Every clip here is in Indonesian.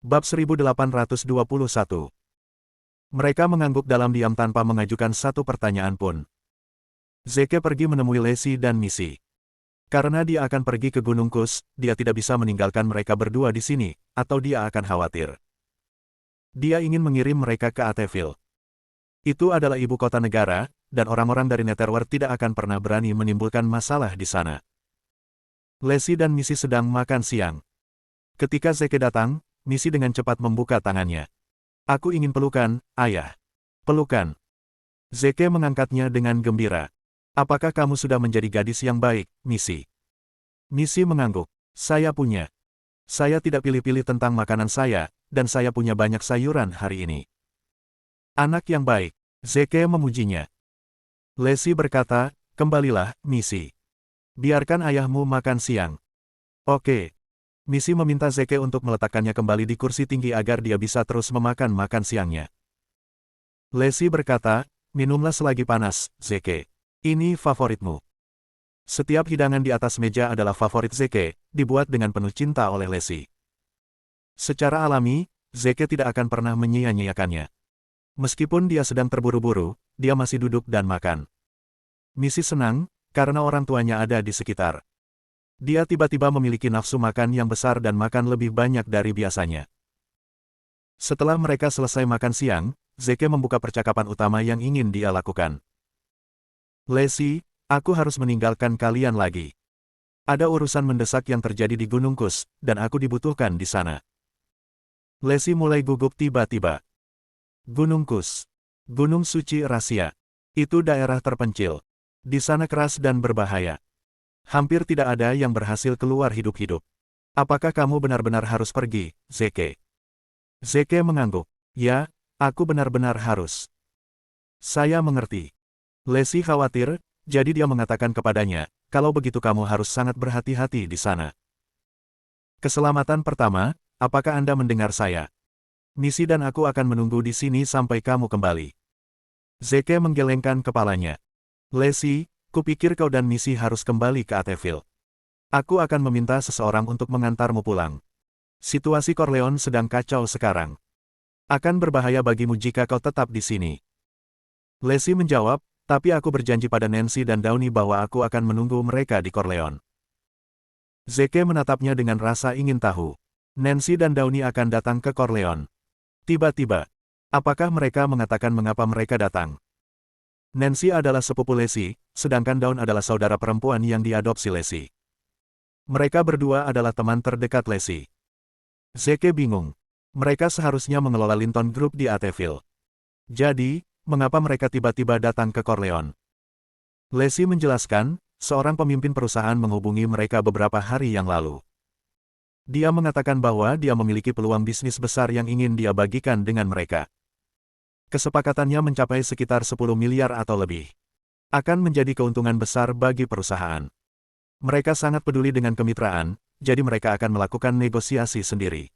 Bab 1821. Mereka mengangguk dalam diam tanpa mengajukan satu pertanyaan pun. Zeke pergi menemui Lacey dan Missy. Karena dia akan pergi ke Gunung Kus, dia tidak bisa meninggalkan mereka berdua di sini, atau dia akan khawatir. Dia ingin mengirim mereka ke Ateville. Itu adalah ibu kota negara, dan orang-orang dari Netherworld tidak akan pernah berani menimbulkan masalah di sana. Lacey dan Missy sedang makan siang. Ketika Zeke datang, Missy dengan cepat membuka tangannya. Aku ingin pelukan, ayah. Pelukan. Zeke mengangkatnya dengan gembira. Apakah kamu sudah menjadi gadis yang baik, Missy? Missy mengangguk. Saya punya. Saya tidak pilih-pilih tentang makanan saya, dan saya punya banyak sayuran hari ini. Anak yang baik. Zeke memujinya. Lacey berkata, kembalilah, Missy. Biarkan ayahmu makan siang. Oke. Missy meminta Zeke untuk meletakkannya kembali di kursi tinggi agar dia bisa terus memakan makan siangnya. Lacey berkata, minumlah selagi panas, Zeke. Ini favoritmu. Setiap hidangan di atas meja adalah favorit Zeke, dibuat dengan penuh cinta oleh Lacey. Secara alami, Zeke tidak akan pernah menyia-nyiakannya. Meskipun dia sedang terburu-buru, dia masih duduk dan makan. Missy senang, karena orang tuanya ada di sekitar. Dia tiba-tiba memiliki nafsu makan yang besar dan makan lebih banyak dari biasanya. Setelah mereka selesai makan siang, Zeke membuka percakapan utama yang ingin dia lakukan. Lacey, aku harus meninggalkan kalian lagi. Ada urusan mendesak yang terjadi di Gunung Kus, dan aku dibutuhkan di sana. Lacey mulai gugup tiba-tiba. Gunung Kus. Gunung Suci Rahasia. Itu daerah terpencil. Di sana keras dan berbahaya. Hampir tidak ada yang berhasil keluar hidup-hidup. Apakah kamu benar-benar harus pergi, Zeke? Zeke mengangguk. Ya, aku benar-benar harus. Saya mengerti. Lacey khawatir, jadi dia mengatakan kepadanya, kalau begitu kamu harus sangat berhati-hati di sana. Keselamatan pertama, apakah Anda mendengar saya? Missy dan aku akan menunggu di sini sampai kamu kembali. Zeke menggelengkan kepalanya. Lacey, kupikir kau dan Missy harus kembali ke Ateville. Aku akan meminta seseorang untuk mengantarmu pulang. Situasi Corleone sedang kacau sekarang. Akan berbahaya bagimu jika kau tetap di sini. Lacey menjawab, tapi aku berjanji pada Nancy dan Downey bahwa aku akan menunggu mereka di Corleone. Zeke menatapnya dengan rasa ingin tahu. Nancy dan Downey akan datang ke Corleone. Tiba-tiba, apakah mereka mengatakan mengapa mereka datang? Nancy adalah sepupu Lacey, sedangkan Dawn adalah saudara perempuan yang diadopsi Lacey. Mereka berdua adalah teman terdekat Lacey. Zeke bingung. Mereka seharusnya mengelola Linton Group di Ateville. Jadi, mengapa mereka tiba-tiba datang ke Corleone? Lacey menjelaskan, seorang pemimpin perusahaan menghubungi mereka beberapa hari yang lalu. Dia mengatakan bahwa dia memiliki peluang bisnis besar yang ingin dia bagikan dengan mereka. Kesepakatannya mencapai sekitar 10 miliar atau lebih. Akan menjadi keuntungan besar bagi perusahaan. Mereka sangat peduli dengan kemitraan, jadi mereka akan melakukan negosiasi sendiri.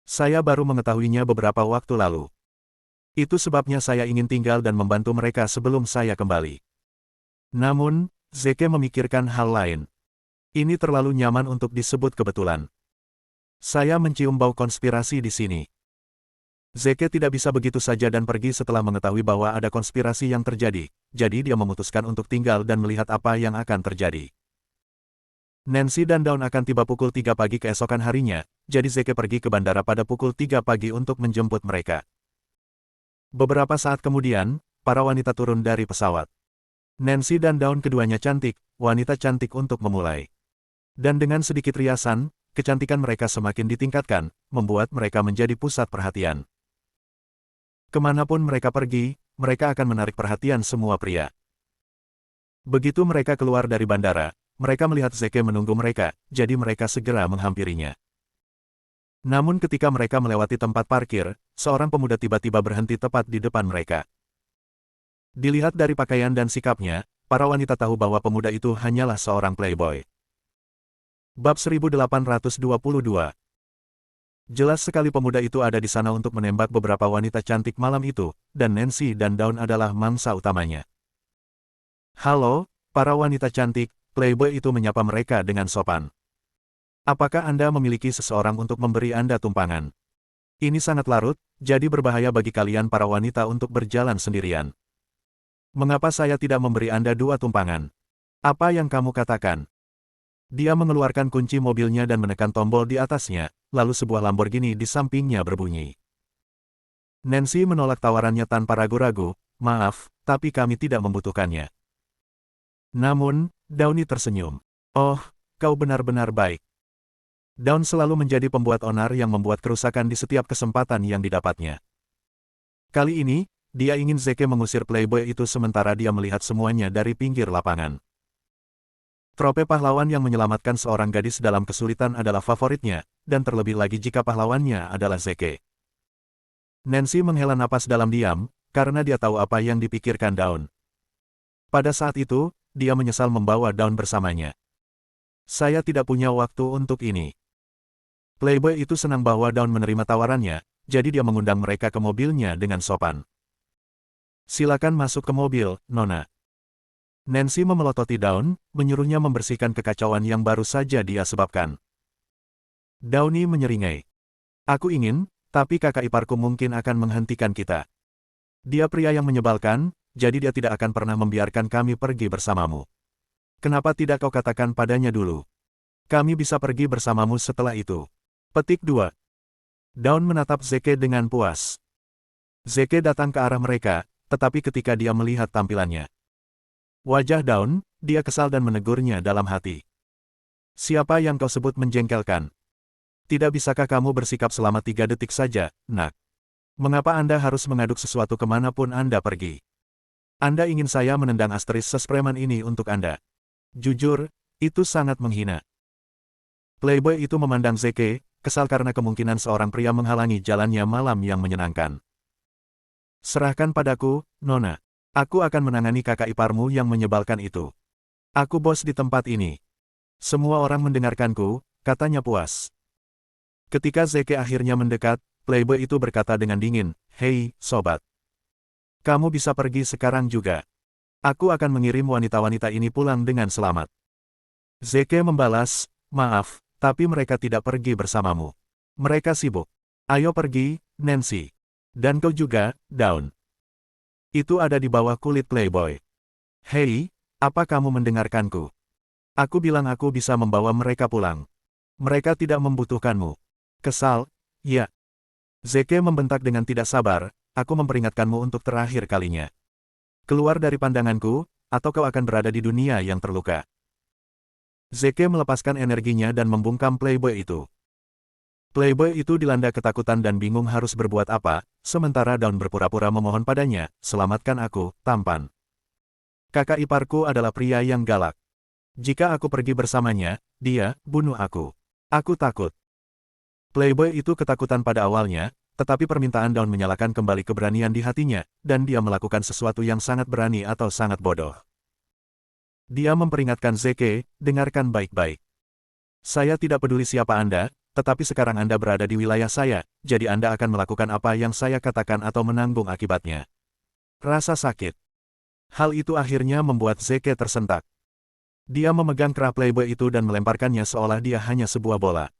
Saya baru mengetahuinya beberapa waktu lalu. Itu sebabnya saya ingin tinggal dan membantu mereka sebelum saya kembali. Namun, Zeke memikirkan hal lain. Ini terlalu nyaman untuk disebut kebetulan. Saya mencium bau konspirasi di sini. Zeke tidak bisa begitu saja dan pergi setelah mengetahui bahwa ada konspirasi yang terjadi, jadi dia memutuskan untuk tinggal dan melihat apa yang akan terjadi. Nancy dan Dawn akan tiba pukul 3 pagi keesokan harinya, jadi Zeke pergi ke bandara pada pukul 3 pagi untuk menjemput mereka. Beberapa saat kemudian, para wanita turun dari pesawat. Nancy dan Dawn keduanya cantik, wanita cantik untuk memulai. Dan dengan sedikit riasan, kecantikan mereka semakin ditingkatkan, membuat mereka menjadi pusat perhatian. Kemanapun mereka pergi, mereka akan menarik perhatian semua pria. Begitu mereka keluar dari bandara, mereka melihat Zeke menunggu mereka, jadi mereka segera menghampirinya. Namun ketika mereka melewati tempat parkir, seorang pemuda tiba-tiba berhenti tepat di depan mereka. Dilihat dari pakaian dan sikapnya, para wanita tahu bahwa pemuda itu hanyalah seorang playboy. Bab 1822. Jelas sekali pemuda itu ada di sana untuk menembak beberapa wanita cantik malam itu, dan Nancy dan Dawn adalah mangsa utamanya. Halo, para wanita cantik, playboy itu menyapa mereka dengan sopan. Apakah Anda memiliki seseorang untuk memberi Anda tumpangan? Ini sangat larut, jadi berbahaya bagi kalian para wanita untuk berjalan sendirian. Mengapa saya tidak memberi Anda 2 tumpangan? Apa yang kamu katakan? Dia mengeluarkan kunci mobilnya dan menekan tombol di atasnya, lalu sebuah Lamborghini di sampingnya berbunyi. Nancy menolak tawarannya tanpa ragu-ragu, maaf, tapi kami tidak membutuhkannya. Namun, Downey tersenyum. Oh, kau benar-benar baik. Dawn selalu menjadi pembuat onar yang membuat kerusakan di setiap kesempatan yang didapatnya. Kali ini, dia ingin Zeke mengusir playboy itu sementara dia melihat semuanya dari pinggir lapangan. Trope pahlawan yang menyelamatkan seorang gadis dalam kesulitan adalah favoritnya, dan terlebih lagi jika pahlawannya adalah Zeke. Nancy menghela napas dalam diam, karena dia tahu apa yang dipikirkan Dawn. Pada saat itu, dia menyesal membawa Dawn bersamanya. Saya tidak punya waktu untuk ini. Playboy itu senang bahwa Dawn menerima tawarannya, jadi dia mengundang mereka ke mobilnya dengan sopan. Silakan masuk ke mobil, Nona. Nancy memelototi Dawn, menyuruhnya membersihkan kekacauan yang baru saja dia sebabkan. Downey menyeringai. Aku ingin, tapi kakak iparku mungkin akan menghentikan kita. Dia pria yang menyebalkan, jadi dia tidak akan pernah membiarkan kami pergi bersamamu. Kenapa tidak kau katakan padanya dulu? Kami bisa pergi bersamamu setelah itu. Petik 2. Dawn menatap Zeke dengan puas. Zeke datang ke arah mereka, tetapi ketika dia melihat tampilannya wajah Dawn, dia kesal dan menegurnya dalam hati. Siapa yang kau sebut menjengkelkan? Tidak bisakah kamu bersikap selama 3 detik saja, nak? Mengapa Anda harus mengaduk sesuatu kemanapun Anda pergi? Anda ingin saya menendang aktris preman ini untuk Anda? Jujur, itu sangat menghina. Playboy itu memandang Zeke, kesal karena kemungkinan seorang pria menghalangi jalannya malam yang menyenangkan. Serahkan padaku, Nona. Aku akan menangani kakak iparmu yang menyebalkan itu. Aku bos di tempat ini. Semua orang mendengarkanku, katanya puas. Ketika Zeke akhirnya mendekat, Playboy itu berkata dengan dingin, "Hei, sobat. Kamu bisa pergi sekarang juga. Aku akan mengirim wanita-wanita ini pulang dengan selamat." Zeke membalas, "Maaf, tapi mereka tidak pergi bersamamu. Mereka sibuk. Ayo pergi, Nancy. Dan kau juga, Dawn. Itu ada di bawah kulit Playboy. Hei, apa kamu mendengarkanku? Aku bilang aku bisa membawa mereka pulang. Mereka tidak membutuhkanmu." Kesal? Ya. Zeke membentak dengan tidak sabar, "Aku memperingatkanmu untuk terakhir kalinya. Keluar dari pandanganku, atau kau akan berada di dunia yang terluka." Zeke melepaskan energinya dan membungkam Playboy itu. Playboy itu dilanda ketakutan dan bingung harus berbuat apa, sementara Dawn berpura-pura memohon padanya, "Selamatkan aku, tampan. Kakak iparku adalah pria yang galak. Jika aku pergi bersamanya, dia bunuh aku. Aku takut." Playboy itu ketakutan pada awalnya, tetapi permintaan Dawn menyalakan kembali keberanian di hatinya, dan dia melakukan sesuatu yang sangat berani atau sangat bodoh. Dia memperingatkan Zeke, "Dengarkan baik-baik. Saya tidak peduli siapa Anda, tetapi sekarang Anda berada di wilayah saya, jadi Anda akan melakukan apa yang saya katakan atau menanggung akibatnya." Rasa sakit. Hal itu akhirnya membuat Zeke tersentak. Dia memegang kerah Playboy itu dan melemparkannya seolah dia hanya sebuah bola.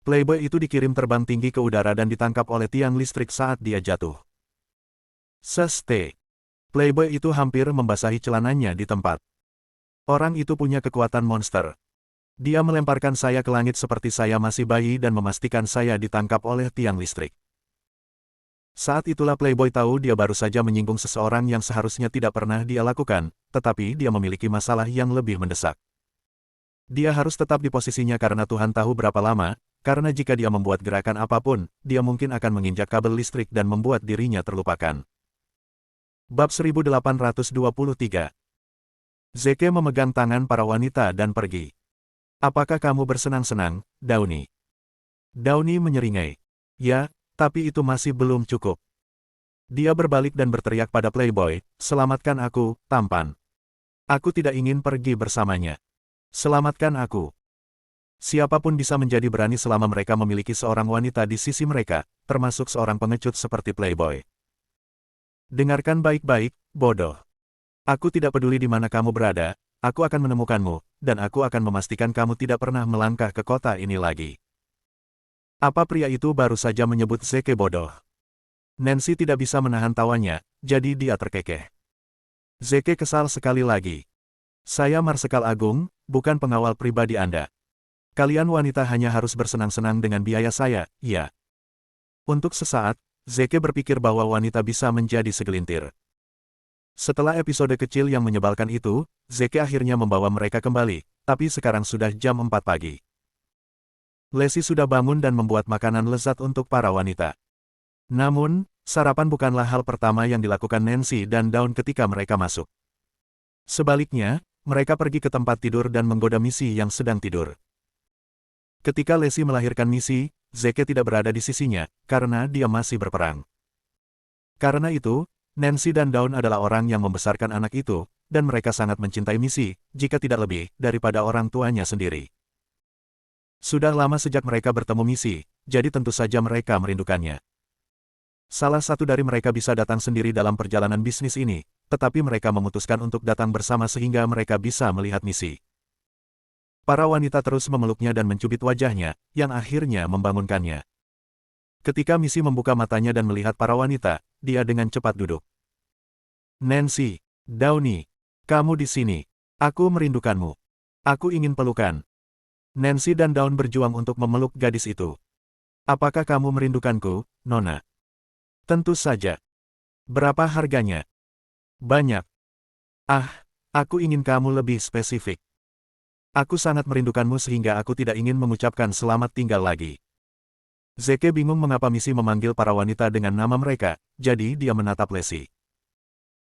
Playboy itu dikirim terbang tinggi ke udara dan ditangkap oleh tiang listrik saat dia jatuh. Seste. Playboy itu hampir membasahi celananya di tempat. Orang itu punya kekuatan monster. Dia melemparkan saya ke langit seperti saya masih bayi dan memastikan saya ditangkap oleh tiang listrik. Saat itulah Playboy tahu dia baru saja menyinggung seseorang yang seharusnya tidak pernah dia lakukan, tetapi dia memiliki masalah yang lebih mendesak. Dia harus tetap di posisinya karena Tuhan tahu berapa lama, karena jika dia membuat gerakan apapun, dia mungkin akan menginjak kabel listrik dan membuat dirinya terlupakan. Bab 1823. Zeke memegang tangan para wanita dan pergi. "Apakah kamu bersenang-senang, Downey?" Downey menyeringai. "Ya, tapi itu masih belum cukup." Dia berbalik dan berteriak pada Playboy, "Selamatkan aku, tampan. Aku tidak ingin pergi bersamanya. Selamatkan aku." Siapapun bisa menjadi berani selama mereka memiliki seorang wanita di sisi mereka, termasuk seorang pengecut seperti Playboy. "Dengarkan baik-baik, bodoh. Aku tidak peduli di mana kamu berada, aku akan menemukanmu, dan aku akan memastikan kamu tidak pernah melangkah ke kota ini lagi. Apa pria itu baru saja menyebut Zeke bodoh? Nancy tidak bisa menahan tawanya, jadi dia terkekeh. Zeke kesal sekali lagi. Saya Marsekal Agung, bukan pengawal pribadi Anda. Kalian wanita hanya harus bersenang-senang dengan biaya saya, iya. Untuk sesaat, Zeke berpikir bahwa wanita bisa menjadi segelintir. Setelah episode kecil yang menyebalkan itu, Zeke akhirnya membawa mereka kembali, tapi sekarang sudah jam 4 pagi. Lacey sudah bangun dan membuat makanan lezat untuk para wanita. Namun, sarapan bukanlah hal pertama yang dilakukan Nancy dan Dawn ketika mereka masuk. Sebaliknya, mereka pergi ke tempat tidur dan menggoda Missy yang sedang tidur. Ketika Lacey melahirkan Missy, Zeke tidak berada di sisinya, karena dia masih berperang. Karena itu, Nancy dan Dawn adalah orang yang membesarkan anak itu, dan mereka sangat mencintai Missy, jika tidak lebih, daripada orang tuanya sendiri. Sudah lama sejak mereka bertemu Missy, jadi tentu saja mereka merindukannya. Salah satu dari mereka bisa datang sendiri dalam perjalanan bisnis ini, tetapi mereka memutuskan untuk datang bersama sehingga mereka bisa melihat Missy. Para wanita terus memeluknya dan mencubit wajahnya, yang akhirnya membangunkannya. Ketika Missy membuka matanya dan melihat para wanita, dia dengan cepat duduk. Nancy, Downy, kamu di sini. Aku merindukanmu. Aku ingin pelukan. Nancy dan Dawn berjuang untuk memeluk gadis itu. Apakah kamu merindukanku, Nona? Tentu saja. Berapa harganya? Banyak. Ah, aku ingin kamu lebih spesifik. Aku sangat merindukanmu sehingga aku tidak ingin mengucapkan selamat tinggal lagi. Zeke bingung mengapa Missy memanggil para wanita dengan nama mereka, jadi dia menatap Lacey.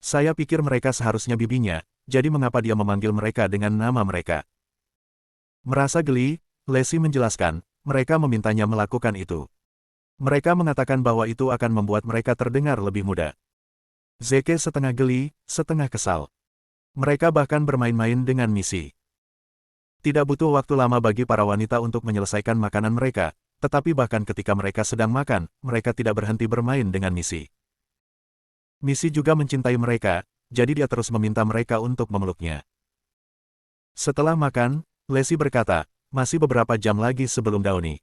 Saya pikir mereka seharusnya bibinya, jadi mengapa dia memanggil mereka dengan nama mereka? Merasa geli, Lacey menjelaskan, mereka memintanya melakukan itu. Mereka mengatakan bahwa itu akan membuat mereka terdengar lebih muda. Zeke setengah geli, setengah kesal. Mereka bahkan bermain-main dengan Missy. Tidak butuh waktu lama bagi para wanita untuk menyelesaikan makanan mereka, tetapi bahkan ketika mereka sedang makan, mereka tidak berhenti bermain dengan Missy. Missy juga mencintai mereka, jadi dia terus meminta mereka untuk memeluknya. Setelah makan, Lacey berkata, masih beberapa jam lagi sebelum Downy.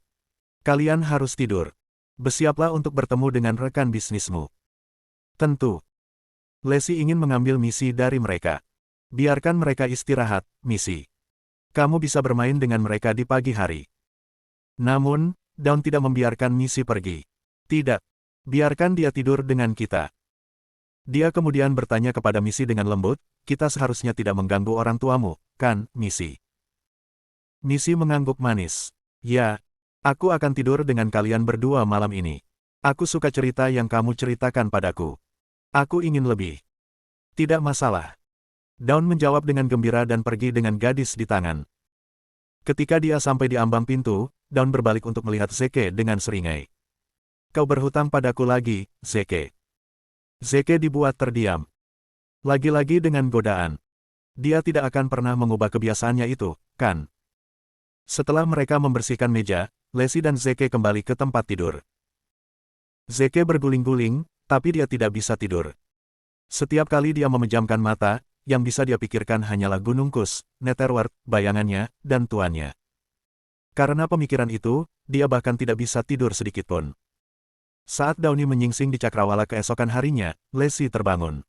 Kalian harus tidur. Bersiaplah untuk bertemu dengan rekan bisnismu. Tentu. Lacey ingin mengambil Missy dari mereka. Biarkan mereka istirahat, Missy. Kamu bisa bermain dengan mereka di pagi hari. Namun, Dawn tidak membiarkan Missy pergi. Tidak. Biarkan dia tidur dengan kita. Dia kemudian bertanya kepada Missy dengan lembut, kita seharusnya tidak mengganggu orang tuamu, kan, Missy? Missy mengangguk manis. Ya, aku akan tidur dengan kalian berdua malam ini. Aku suka cerita yang kamu ceritakan padaku. Aku ingin lebih. Tidak masalah. Dawn menjawab dengan gembira dan pergi dengan gadis di tangan. Ketika dia sampai di ambang pintu, Dawn berbalik untuk melihat Zeke dengan seringai. Kau berhutang padaku lagi, Zeke. Zeke dibuat terdiam. Lagi-lagi dengan godaan. Dia tidak akan pernah mengubah kebiasaannya itu, kan? Setelah mereka membersihkan meja, Lacey dan Zeke kembali ke tempat tidur. Zeke berguling-guling, tapi dia tidak bisa tidur. Setiap kali dia memejamkan mata, yang bisa dia pikirkan hanyalah Gunung Kus, Netherworld, bayangannya, dan tuannya. Karena pemikiran itu, dia bahkan tidak bisa tidur sedikitpun. Saat Downy menyingsing di cakrawala keesokan harinya, Lacey terbangun.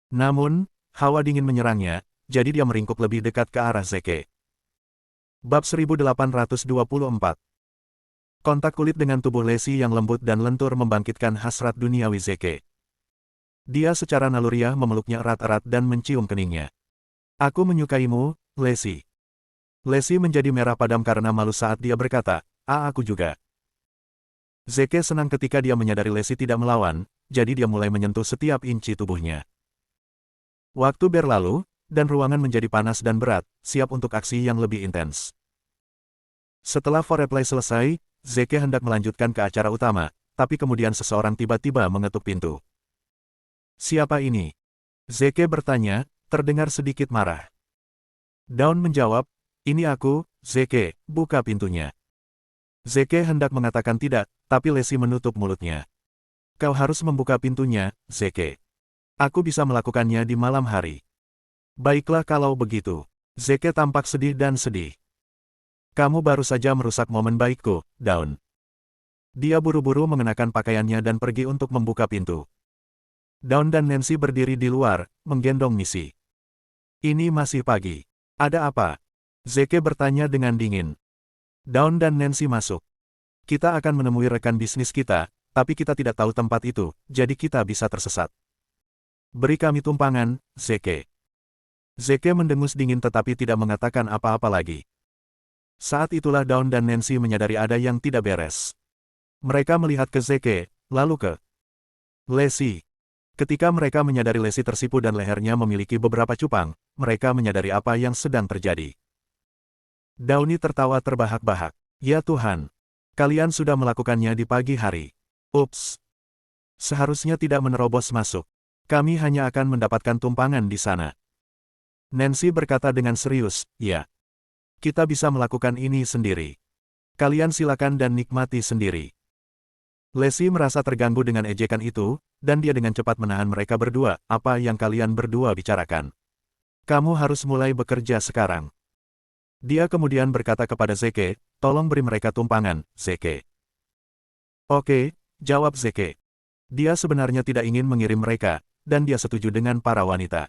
Namun, hawa dingin menyerangnya, jadi dia meringkuk lebih dekat ke arah Zeke. Bab 1824. Kontak kulit dengan tubuh Lacey yang lembut dan lentur membangkitkan hasrat duniawi Zeke. Dia secara naluriah memeluknya erat-erat dan mencium keningnya. Aku menyukaimu, Lacey. Lacey menjadi merah padam karena malu saat dia berkata, aku juga. Zeke senang ketika dia menyadari Lacey tidak melawan, jadi dia mulai menyentuh setiap inci tubuhnya. Waktu berlalu, dan ruangan menjadi panas dan berat, siap untuk aksi yang lebih intens. Setelah foreplay selesai, Zeke hendak melanjutkan ke acara utama, tapi kemudian seseorang tiba-tiba mengetuk pintu. Siapa ini? Zeke bertanya, terdengar sedikit marah. Dawn menjawab, ini aku, Zeke, buka pintunya. Zeke hendak mengatakan tidak, tapi Lacey menutup mulutnya. Kau harus membuka pintunya, Zeke. Aku bisa melakukannya di malam hari. Baiklah kalau begitu. Zeke tampak sedih dan sedih. Kamu baru saja merusak momen baikku, Dawn. Dia buru-buru mengenakan pakaiannya dan pergi untuk membuka pintu. Dawn dan Nancy berdiri di luar, menggendong Missy. Ini masih pagi. Ada apa? Zeke bertanya dengan dingin. Dawn dan Nancy masuk. Kita akan menemui rekan bisnis kita, tapi kita tidak tahu tempat itu, jadi kita bisa tersesat. Beri kami tumpangan, Zeke. Zeke mendengus dingin tetapi tidak mengatakan apa-apa lagi. Saat itulah Dawn dan Nancy menyadari ada yang tidak beres. Mereka melihat ke Zeke, lalu ke Lacey. Ketika mereka menyadari Lacey tersipu dan lehernya memiliki beberapa cupang, mereka menyadari apa yang sedang terjadi. Downey tertawa terbahak-bahak. Ya Tuhan. Kalian sudah melakukannya di pagi hari. Ups. Seharusnya tidak menerobos masuk. Kami hanya akan mendapatkan tumpangan di sana. Nancy berkata dengan serius, ya. Kita bisa melakukan ini sendiri. Kalian silakan dan nikmati sendiri. Lacey merasa terganggu dengan ejekan itu, dan dia dengan cepat menahan mereka berdua. Apa yang kalian berdua bicarakan? Kamu harus mulai bekerja sekarang. Dia kemudian berkata kepada Zeke, tolong beri mereka tumpangan, Zeke. Oke, jawab Zeke. Dia sebenarnya tidak ingin mengirim mereka, dan dia setuju dengan para wanita.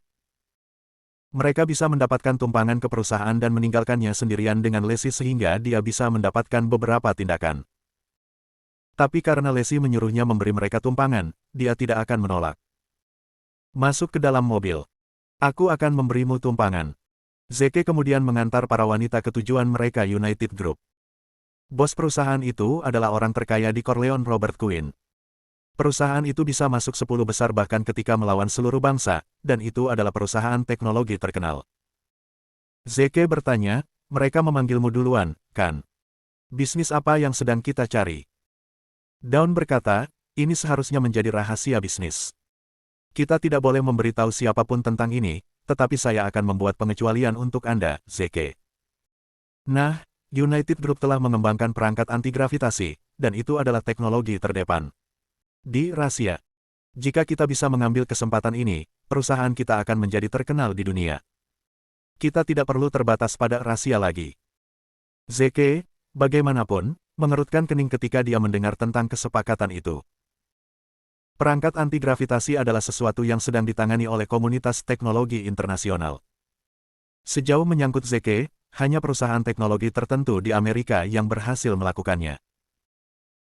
Mereka bisa mendapatkan tumpangan ke perusahaan dan meninggalkannya sendirian dengan Lacey sehingga dia bisa mendapatkan beberapa tindakan. Tapi karena Lacey menyuruhnya memberi mereka tumpangan, dia tidak akan menolak. Masuk ke dalam mobil. Aku akan memberimu tumpangan. Zeke kemudian mengantar para wanita ke tujuan mereka United Group. Bos perusahaan itu adalah orang terkaya di Corleone Robert Quinn. Perusahaan itu bisa masuk 10 besar bahkan ketika melawan seluruh bangsa, dan itu adalah perusahaan teknologi terkenal. Zeke bertanya, mereka memanggilmu duluan, kan? Bisnis apa yang sedang kita cari? Dawn berkata, ini seharusnya menjadi rahasia bisnis. Kita tidak boleh memberitahu siapapun tentang ini, tetapi saya akan membuat pengecualian untuk Anda, Zeke. Nah, United Group telah mengembangkan perangkat anti-gravitasi, dan itu adalah teknologi terdepan. Di rahasia. Jika kita bisa mengambil kesempatan ini, perusahaan kita akan menjadi terkenal di dunia. Kita tidak perlu terbatas pada rahasia lagi. Zeke, bagaimanapun, mengerutkan kening ketika dia mendengar tentang kesepakatan itu. Perangkat anti-gravitasi adalah sesuatu yang sedang ditangani oleh komunitas teknologi internasional. Sejauh menyangkut Zeke, hanya perusahaan teknologi tertentu di Amerika yang berhasil melakukannya.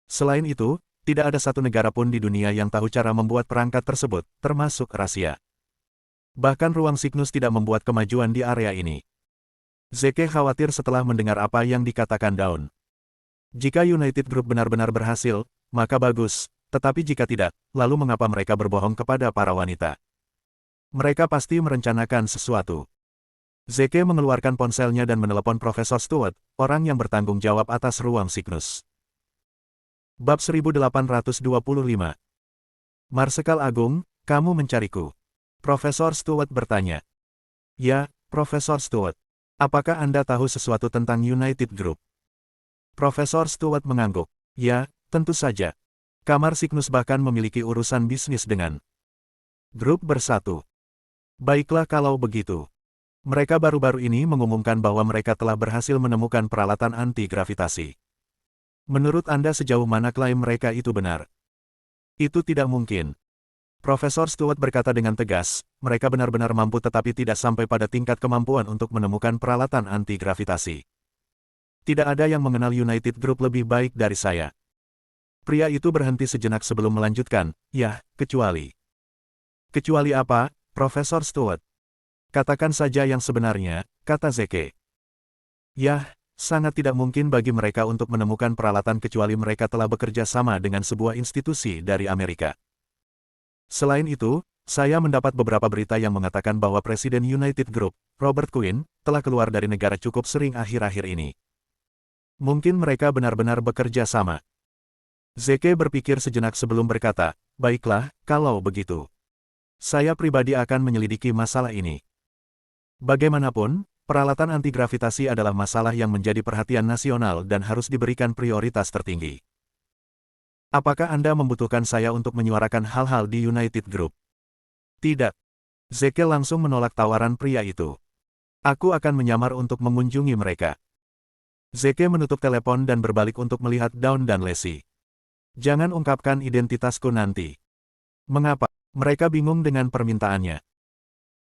Selain itu, tidak ada satu negara pun di dunia yang tahu cara membuat perangkat tersebut, termasuk rahasia. Bahkan ruang Cygnus tidak membuat kemajuan di area ini. Zeke khawatir setelah mendengar apa yang dikatakan Dawn. Jika United Group benar-benar berhasil, maka bagus, tetapi jika tidak, lalu mengapa mereka berbohong kepada para wanita? Mereka pasti merencanakan sesuatu. Zeke mengeluarkan ponselnya dan menelepon Profesor Stewart, orang yang bertanggung jawab atas ruang Cygnus. Bab 1825. Marsekal Agung, kamu mencariku. Profesor Stewart bertanya. Ya, Profesor Stewart. Apakah Anda tahu sesuatu tentang United Group? Profesor Stewart mengangguk. Ya, tentu saja. Kamar Cygnus bahkan memiliki urusan bisnis dengan grup bersatu. Baiklah kalau begitu. Mereka baru-baru ini mengumumkan bahwa mereka telah berhasil menemukan peralatan anti-gravitasi. Menurut Anda sejauh mana klaim mereka itu benar? Itu tidak mungkin. Profesor Stewart berkata dengan tegas, mereka benar-benar mampu tetapi tidak sampai pada tingkat kemampuan untuk menemukan peralatan anti-gravitasi. Tidak ada yang mengenal United Group lebih baik dari saya. Pria itu berhenti sejenak sebelum melanjutkan, ya, kecuali. Kecuali apa, Profesor Stewart? Katakan saja yang sebenarnya, kata Zeke. Yah, sangat tidak mungkin bagi mereka untuk menemukan peralatan kecuali mereka telah bekerja sama dengan sebuah institusi dari Amerika. Selain itu, saya mendapat beberapa berita yang mengatakan bahwa Presiden United Group, Robert Quinn, telah keluar dari negara cukup sering akhir-akhir ini. Mungkin mereka benar-benar bekerja sama. Zeke berpikir sejenak sebelum berkata, baiklah, kalau begitu. Saya pribadi akan menyelidiki masalah ini. Bagaimanapun, peralatan anti-gravitasi adalah masalah yang menjadi perhatian nasional dan harus diberikan prioritas tertinggi. Apakah Anda membutuhkan saya untuk menyuarakan hal-hal di United Group? Tidak. Zeke langsung menolak tawaran pria itu. Aku akan menyamar untuk mengunjungi mereka. Zeke menutup telepon dan berbalik untuk melihat Dawn dan Lacey. Jangan ungkapkan identitasku nanti. Mengapa? Mereka bingung dengan permintaannya.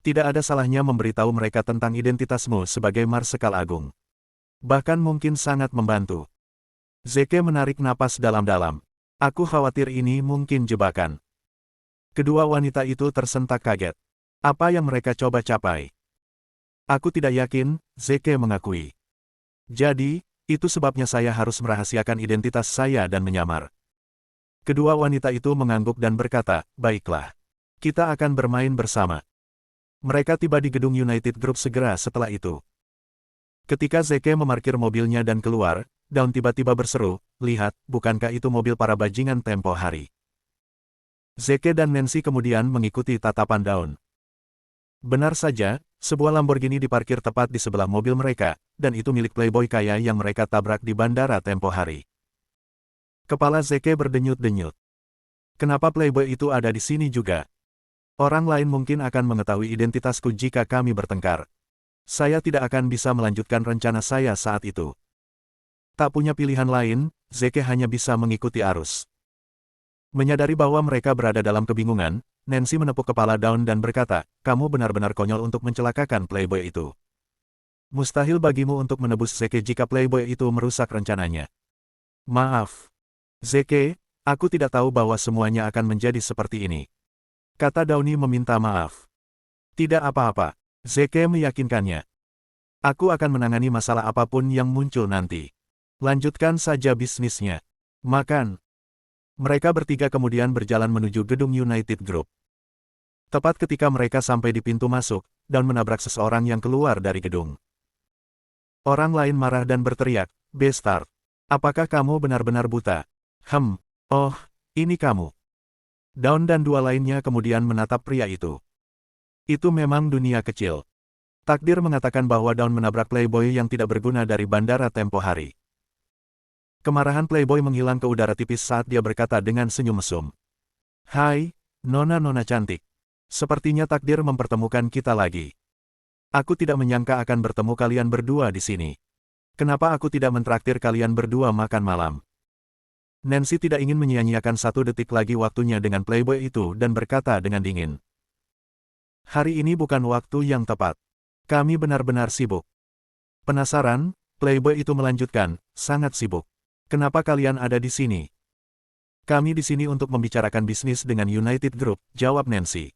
Tidak ada salahnya memberitahu mereka tentang identitasmu sebagai Marsekal Agung. Bahkan mungkin sangat membantu. Zeke menarik napas dalam-dalam. Aku khawatir ini mungkin jebakan. Kedua wanita itu tersentak kaget. Apa yang mereka coba capai? Aku tidak yakin, Zeke mengakui. Jadi, itu sebabnya saya harus merahasiakan identitas saya dan menyamar. Kedua wanita itu mengangguk dan berkata, baiklah. Kita akan bermain bersama. Mereka tiba di gedung United Group segera setelah itu. Ketika Zeke memarkir mobilnya dan keluar, Dawn tiba-tiba berseru, lihat, bukankah itu mobil para bajingan tempo hari? Zeke dan Nancy kemudian mengikuti tatapan Dawn. Benar saja, sebuah Lamborghini diparkir tepat di sebelah mobil mereka, dan itu milik playboy kaya yang mereka tabrak di bandara tempo hari. Kepala Zeke berdenyut-denyut. Kenapa playboy itu ada di sini juga? Orang lain mungkin akan mengetahui identitasku jika kami bertengkar. Saya tidak akan bisa melanjutkan rencana saya saat itu. Tak punya pilihan lain, Zeke hanya bisa mengikuti arus. Menyadari bahwa mereka berada dalam kebingungan, Nancy menepuk kepala Dawn dan berkata, kamu benar-benar konyol untuk mencelakakan playboy itu. Mustahil bagimu untuk menebus Zeke jika playboy itu merusak rencananya. Maaf. Zeke, aku tidak tahu bahwa semuanya akan menjadi seperti ini. Kata Downy meminta maaf. Tidak apa-apa. Zeke meyakinkannya. Aku akan menangani masalah apapun yang muncul nanti. Lanjutkan saja bisnisnya. Makan. Mereka bertiga kemudian berjalan menuju gedung United Group. Tepat ketika mereka sampai di pintu masuk, Dawn menabrak seseorang yang keluar dari gedung. Orang lain marah dan berteriak, Bastard. Apakah kamu benar-benar buta? Oh, ini kamu. Dawn dan dua lainnya kemudian menatap pria itu. Itu memang dunia kecil. Takdir mengatakan bahwa Dawn menabrak playboy yang tidak berguna dari bandara tempo hari. Kemarahan playboy menghilang ke udara tipis saat dia berkata dengan senyum mesum. Hai, nona-nona cantik. Sepertinya takdir mempertemukan kita lagi. Aku tidak menyangka akan bertemu kalian berdua di sini. Kenapa aku tidak mentraktir kalian berdua makan malam? Nancy tidak ingin menyia-nyiakan satu detik lagi waktunya dengan playboy itu dan berkata dengan dingin. Hari ini bukan waktu yang tepat. Kami benar-benar sibuk. Penasaran? Playboy itu melanjutkan, sangat sibuk. Kenapa kalian ada di sini? Kami di sini untuk membicarakan bisnis dengan United Group, jawab Nancy.